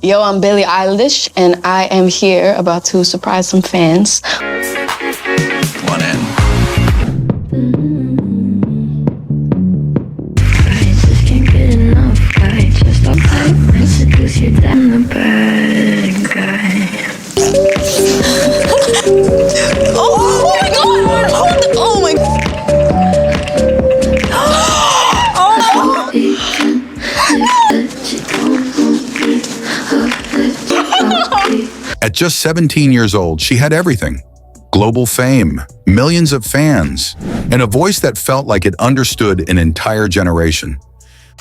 Yo, I'm Billie Eilish, and I am here about to surprise some fans. One in. I just can't get enough. I just don't like seduce you down the bad guy. Oh my God! Oh my God! At just 17 years old, she had everything. Global fame, millions of fans, and a voice that felt like it understood an entire generation.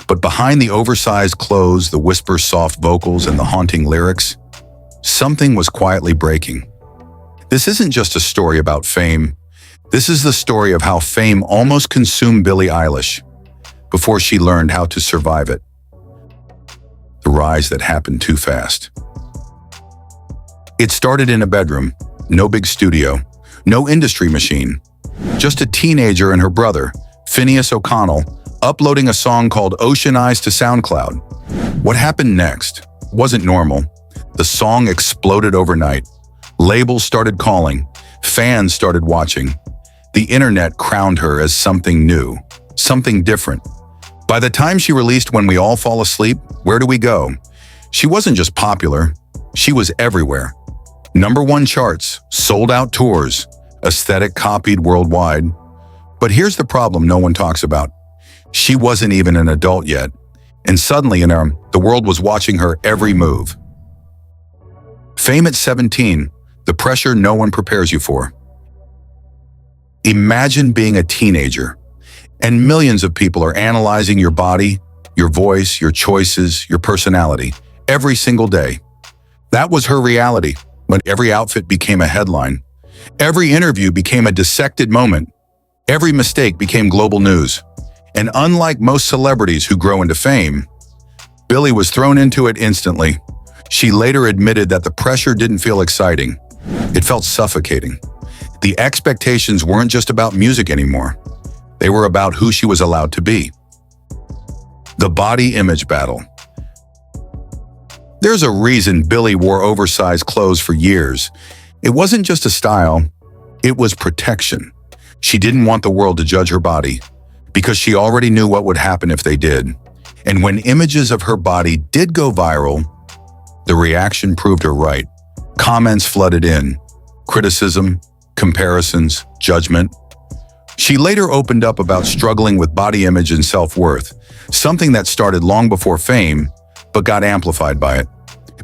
But behind the oversized clothes, the whisper-soft vocals, and the haunting lyrics, something was quietly breaking. This isn't just a story about fame. This is the story of how fame almost consumed Billie Eilish before she learned how to survive it. The rise that happened too fast. It started in a bedroom, no big studio, no industry machine, just a teenager and her brother, Phineas O'Connell, uploading a song called Ocean Eyes to SoundCloud. What happened next wasn't normal. The song exploded overnight. Labels started calling, fans started watching. The internet crowned her as something new, something different. By the time she released When We All Fall Asleep, Where Do We Go?, she wasn't just popular, she was everywhere. #1 charts, sold-out tours, aesthetic copied worldwide. But here's the problem no one talks about. She wasn't even an adult yet, and suddenly the world was watching her every move. Fame at 17, the pressure no one prepares you for. Imagine being a teenager, and millions of people are analyzing your body, your voice, your choices, your personality, every single day. That was her reality. When every outfit became a headline, every interview became a dissected moment, every mistake became global news. And unlike most celebrities who grow into fame, Billie was thrown into it instantly. She later admitted that the pressure didn't feel exciting. It felt suffocating. The expectations weren't just about music anymore. They were about who she was allowed to be. The body image battle. There's a reason Billie wore oversized clothes for years. It wasn't just a style, it was protection. She didn't want the world to judge her body, because she already knew what would happen if they did. And when images of her body did go viral, the reaction proved her right. Comments flooded in, criticism, comparisons, judgment. She later opened up about struggling with body image and self-worth, something that started long before fame, but got amplified by it.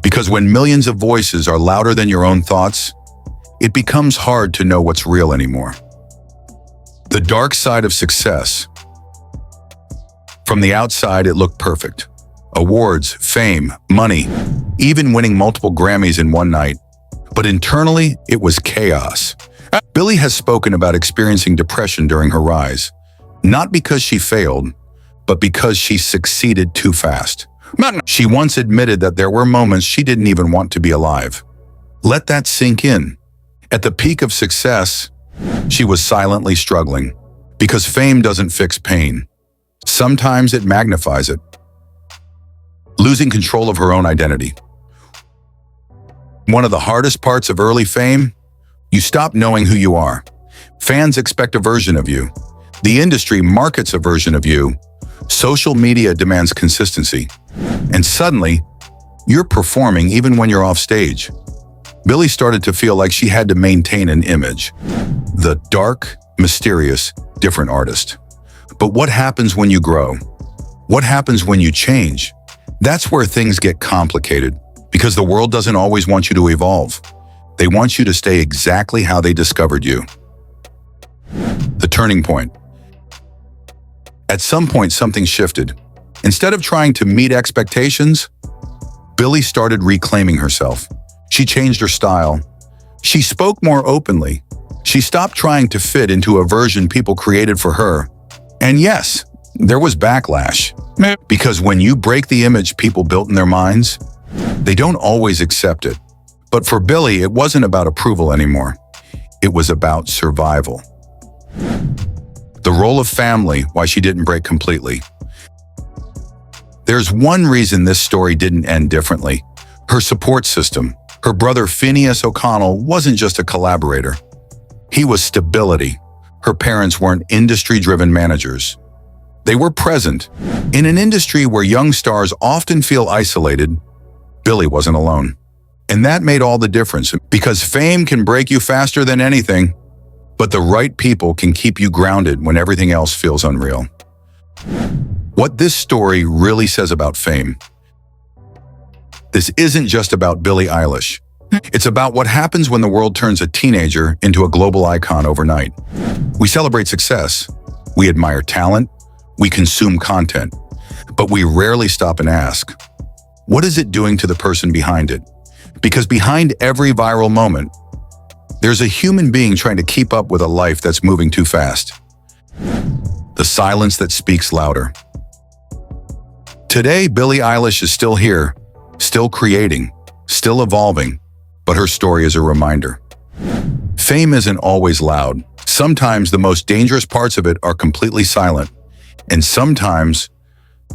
Because when millions of voices are louder than your own thoughts, it becomes hard to know what's real anymore. The dark side of success. From the outside, it looked perfect. Awards, fame, money, even winning multiple Grammys in one night. But internally, it was chaos. Billie has spoken about experiencing depression during her rise, not because she failed, but because she succeeded too fast. She once admitted that there were moments she didn't even want to be alive. Let that sink in. At the peak of success, she was silently struggling, because fame doesn't fix pain. Sometimes it magnifies it. Losing control of her own identity. One of the hardest parts of early fame, you stop knowing who you are. Fans expect a version of you. The industry markets a version of you. Social media demands consistency. And suddenly, you're performing even when you're off stage. Billie started to feel like she had to maintain an image. The dark, mysterious, different artist. But what happens when you grow? What happens when you change? That's where things get complicated, because the world doesn't always want you to evolve. They want you to stay exactly how they discovered you. The turning point. At some point, something shifted. Instead of trying to meet expectations, Billie started reclaiming herself. She changed her style. She spoke more openly. She stopped trying to fit into a version people created for her. And yes, there was backlash. Because when you break the image people built in their minds, they don't always accept it. But for Billie, it wasn't about approval anymore. It was about survival. The role of family, why she didn't break completely. There's one reason this story didn't end differently. Her support system, her brother Phineas O'Connell, wasn't just a collaborator. He was stability. Her parents weren't industry-driven managers. They were present. In an industry where young stars often feel isolated, Billie wasn't alone. And that made all the difference, because fame can break you faster than anything, but the right people can keep you grounded when everything else feels unreal. What this story really says about fame: this isn't just about Billie Eilish. It's about what happens when the world turns a teenager into a global icon overnight. We celebrate success, we admire talent, we consume content, but we rarely stop and ask, what is it doing to the person behind it? Because behind every viral moment, there's a human being trying to keep up with a life that's moving too fast. The silence that speaks louder. Today, Billie Eilish is still here, still creating, still evolving, but her story is a reminder. Fame isn't always loud. Sometimes the most dangerous parts of it are completely silent. And sometimes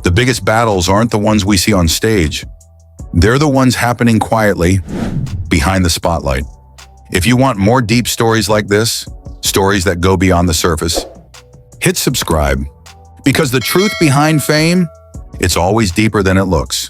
the biggest battles aren't the ones we see on stage. They're the ones happening quietly, behind the spotlight. If you want more deep stories like this, stories that go beyond the surface, hit subscribe. Because the truth behind fame, it's always deeper than it looks.